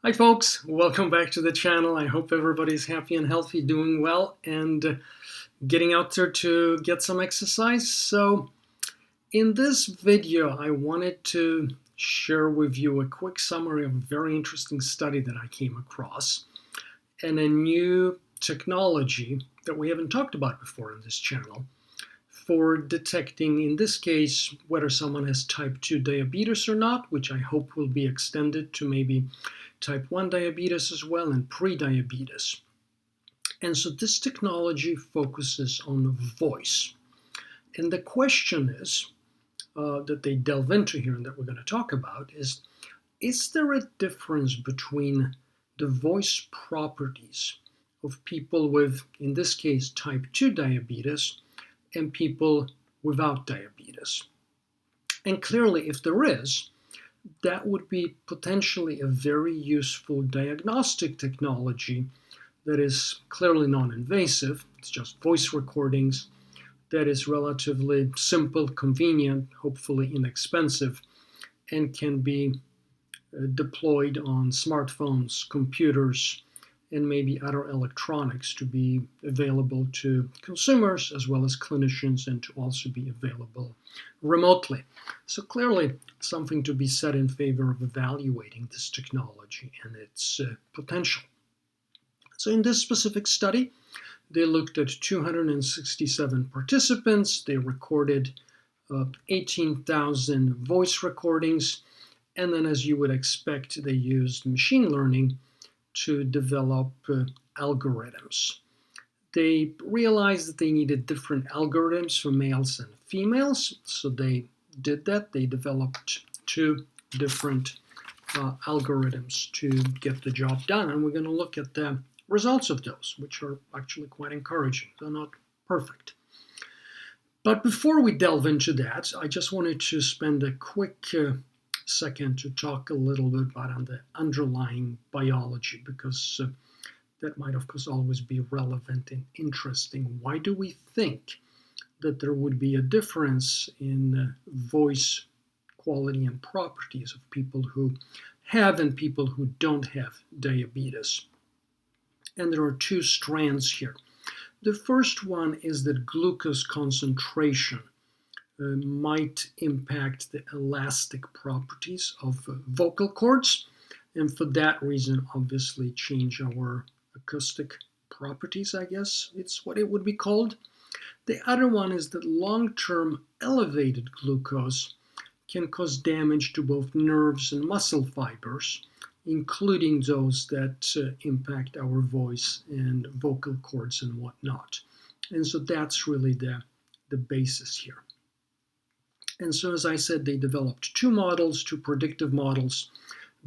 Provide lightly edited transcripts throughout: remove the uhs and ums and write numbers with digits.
Hi folks, welcome back to the channel. I hope everybody's happy and healthy, doing well, and getting out there to get some exercise. So in this video, I wanted to share with you a quick summary of a very interesting study that I came across and a new technology that we haven't talked about before in this channel for detecting, in this case, whether someone has type 2 diabetes or not, which I hope will be extended to maybe type 1 diabetes as well and pre-diabetes. And so this technology focuses on voice. And the question is that they delve into here and that we're going to talk about is there a difference between the voice properties of people with, in this case, type 2 diabetes and people without diabetes? And clearly, if there is, that would be potentially a very useful diagnostic technology that is clearly non-invasive. It's just voice recordings that is relatively simple, convenient, hopefully inexpensive, and can be deployed on smartphones, computers, and maybe other electronics to be available to consumers as well as clinicians and to also be available remotely. So clearly something to be said in favor of evaluating this technology and its potential. So in this specific study, they looked at 267 participants. They recorded 18,000 voice recordings. And then, as you would expect, they used machine learning to develop algorithms. They realized that they needed different algorithms for males and females, so they did that. They developed two different algorithms to get the job done, and we're going to look at the results of those, which are actually quite encouraging. They're not perfect. But before we delve into that, I just wanted to spend a quick second to talk a little bit about the underlying biology, because that might, of course, always be relevant and interesting. Why do we think that there would be a difference in voice quality and properties of people who have and people who don't have diabetes? And there are two strands here. The first one is that glucose concentration might impact the elastic properties of vocal cords, and for that reason, obviously change our acoustic properties, I guess it's what it would be called. The other one is that long-term elevated glucose can cause damage to both nerves and muscle fibers, including those that impact our voice and vocal cords and whatnot. And so that's really the basis here. And so, as I said, they developed two models, two predictive models,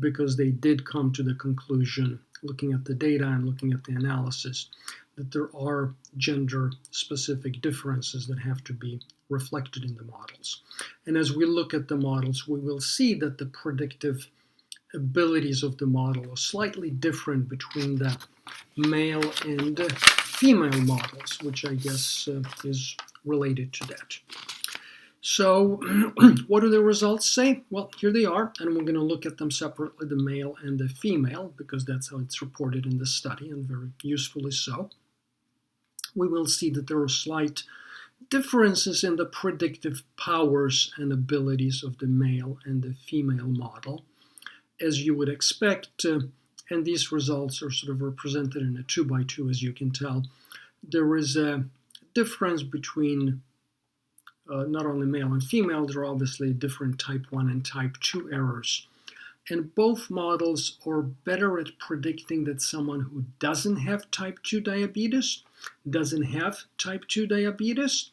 because they did come to the conclusion, looking at the data and looking at the analysis, that there are gender-specific differences that have to be reflected in the models. And as we look at the models, we will see that the predictive abilities of the model are slightly different between the male and female models, which I guess is related to that. So what do the results say? Well, here they are, and we're going to look at them separately, the male and the female, because that's how it's reported in the study, and very usefully so. We will see that there are slight differences in the predictive powers and abilities of the male and the female model, as you would expect, and these results are sort of represented in a 2x2, as you can tell. There is a difference between not only male and female. There are obviously different type 1 and type 2 errors. And both models are better at predicting that someone who doesn't have type 2 diabetes, doesn't have type 2 diabetes,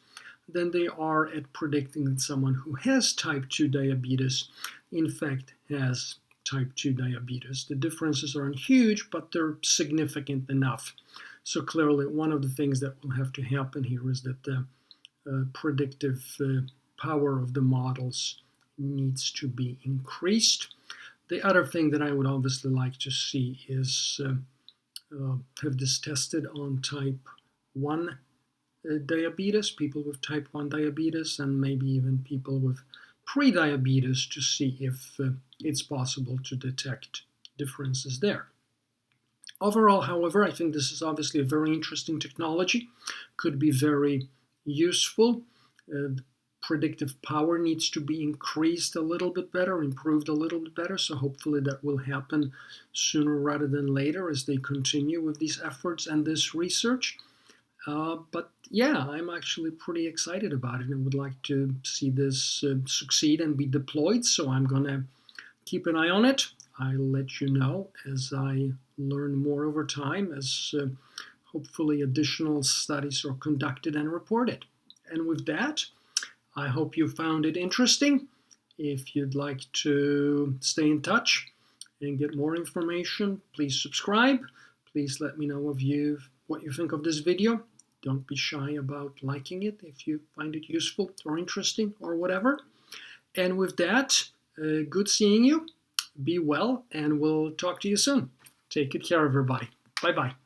than they are at predicting that someone who has type 2 diabetes, in fact, has type 2 diabetes. The differences aren't huge, but they're significant enough. So clearly, one of the things that will have to happen here is that the predictive power of the models needs to be increased. The other thing that I would obviously like to see is have this tested on type 1 diabetes, people with type 1 diabetes, and maybe even people with pre-diabetes, to see if it's possible to detect differences there. Overall, however, I think this is obviously a very interesting technology, could be very useful. Predictive power needs to be increased a little bit better, improved a little bit better, so hopefully that will happen sooner rather than later as they continue with these efforts and this research. But yeah, I'm actually pretty excited about it and would like to see this succeed and be deployed, so I'm going to keep an eye on it. I'll let you know as I learn more over time, as hopefully additional studies are conducted and reported. And with that, I hope you found it interesting. If you'd like to stay in touch and get more information, please subscribe. Please let me know what you think of this video. Don't be shy about liking it if you find it useful or interesting or whatever. And with that, good seeing you. Be well, and we'll talk to you soon. Take good care, everybody. Bye-bye.